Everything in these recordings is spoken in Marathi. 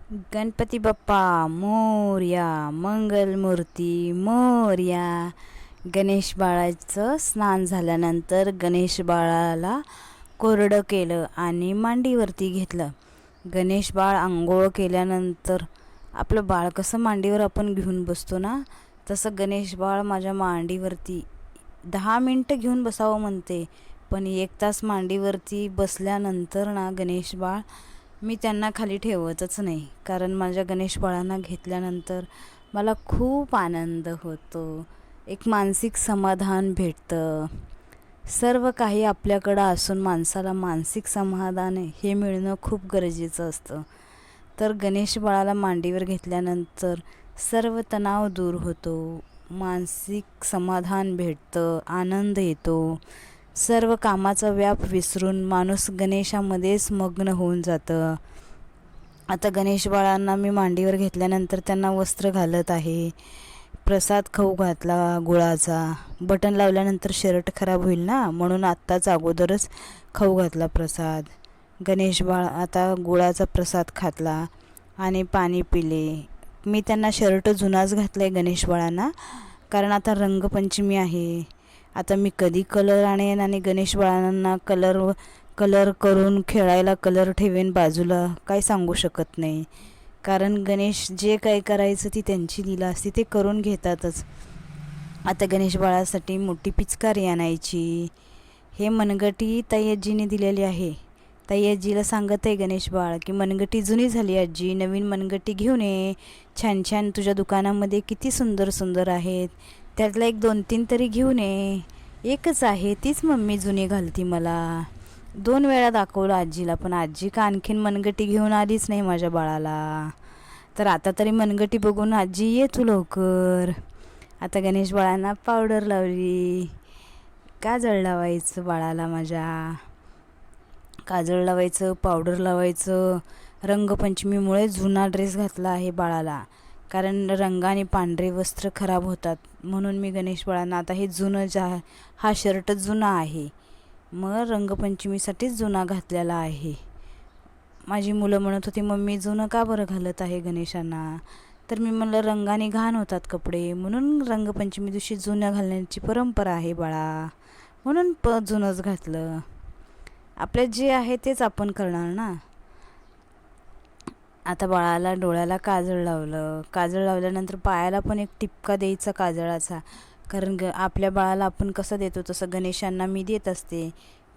गणपती बाप्पा मोरया, मंगलमूर्ती मोरया. गणेश बाळाचं स्नान झाल्यानंतर गणेश बाळाला कोरडं केलं आणि मांडीवरती घेतलं. गणेश बाळ आंघोळ केल्यानंतर आपलं बाळ कसं मांडीवर आपण घेऊन बसतो ना, तसं गणेश बाळ माझ्या मांडीवरती 10 मिनटं घेऊन बसावं म्हणते, पण 1 तास मांडीवरती बसल्यानंतर ना गणेश बाळ मी त्यांना खाली ठेवतच नाही. कारण माझ्या गणेश बाळांना घेतल्यानंतर मला खूप आनंद होतो, एक मानसिक समाधान भेटतं. सर्व काही आपल्याकडं असून माणसाला मानसिक समाधान हे मिळणं खूप गरजेचं असतं. तर गणेश बाळाला मांडीवर घेतल्यानंतर सर्व तणाव दूर होतो, मानसिक समाधान भेटतं, आनंद येतो. सर्व कामाचा व्याप विसरून माणूस गणेशामध्येच मग्न होऊन जातं. आता गणेश बाळांना मी मांडीवर घेतल्यानंतर त्यांना वस्त्र घालत आहे, प्रसाद खाऊ घातला गुळाचा. बटन लावल्यानंतर शर्ट खराब होईल ना, म्हणून आत्ताच अगोदरच खाऊ घातला प्रसाद. गणेश बाळ आता गुळाचा प्रसाद खातला आणि पाणी पिले. मी त्यांना शर्ट जुनाच घातला आहे गणेश बाळांना, कारण आता रंगपंचमी आहे. आता मी कधी कलर आणेन आणि गणेश बाळांना कलर करून खेळायला कलर ठेवेन बाजूला, काय सांगू शकत नाही. कारण गणेश जे काही करायचं ती त्यांची लीला असते, ते करून घेतातच. आता गणेश बाळासाठी मोठी पिचकारी आणायची. हे मनगटी ताई आजीने दिलेली आहे. ताई आजीला सांगत आहे गणेश बाळ की मनगटी जुनी झाली आजी, नवीन मनगटी घेऊन ये. छान छान तुझ्या दुकानामध्ये किती सुंदर सुंदर आहेत, त्यातला 1-2-3 तरी घेऊन ये. एकच आहे तीच मम्मी जुनी घालती मला. 2 वेळा दाखवलं आजीला, पण आजी का आणखीन मनगटी घेऊन आलीच नाही माझ्या बाळाला. तर आता तरी मनगटी बघून आजी ये तू लवकर. आता गणेश बाळांना पावडर लावली, काजळ लावायचं बाळाला माझ्या, काजळ लावायचं, पावडर लावायचं. रंगपंचमीमुळे जुना ड्रेस घातला आहे बाळाला, कारण रंगाने पांढरे वस्त्र खराब होतात. म्हणून मी गणेश बाळांना आता हे जुनं हा शर्ट जुना आहे, मग रंगपंचमीसाठीच जुना घातलेला आहे. माझी मुलं म्हणत होती मम्मी जुनं का बरं घालत आहे गणेशांना, तर मी म्हणलं रंगाने घाण होतात कपडे, म्हणून रंगपंचमी दिवशी जुनं घालण्याची परंपरा आहे बाळा, म्हणून जुनंच घातलं. आपल्यात जे आहे तेच आपण करणार ना. आता बाळाला डोळ्याला काजळ लावलं, काजळ लावल्यानंतर पायाला पण एक टिपका द्यायचा काजळाचा. कारण आपल्या बाळाला आपण कसं देतो तसं गणेशांना मी देत असते.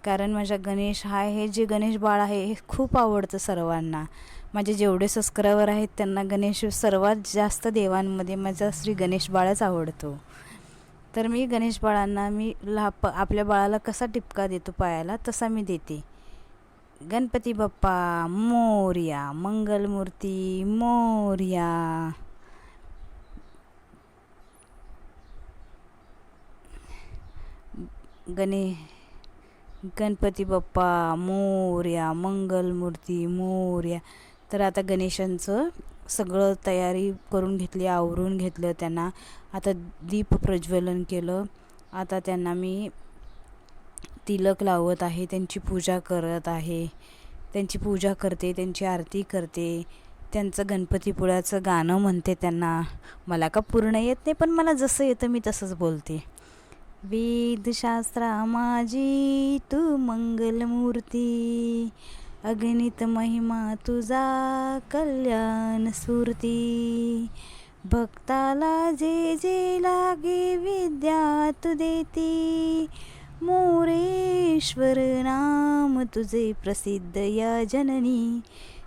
कारण माझ्या गणेश हे जे गणेश बाळ आहे हे खूप आवडतं सर्वांना. माझे जेवढे सबस्क्रायबर आहेत त्यांना गणेश सर्वात जास्त देवांमध्ये माझा श्री गणेश बाळच आवडतो. तर मी गणेश बाळांना आपल्या बाळाला कसा टिपका देतो पायाला तसा मी देते. गणपती बाप्पा मोरया, मंगलमूर्ती मोरया. गणपती बाप्पा मोरया, मंगलमूर्ती मोरया. तर आता गणेशांचं सगळं तयारी करून घेतली, आवरून घेतलं त्यांना. आता दीप प्रज्वलन केलं. आता त्यांना मी तिलक लावत आहे, त्यांची पूजा करत आहे, त्यांची पूजा करते, त्यांची आरती करते, त्यांचं गणपतीपुळ्याचं गाणं म्हणते त्यांना. मला का पूर्ण येत नाही, पण मला जसं येतं मी तसंच बोलते. वेदशास्त्रा माझी तू मंगलमूर्ती, अगणित महिमा तुझा कल्याण स्फूर्ती. भक्ताला जे जे लागे विद्या तू देती, मोरेश्वर नाम तुझे प्रसिद्ध या जननी.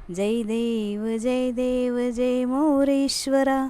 जय देव जय देव जय मोरेश्वरा.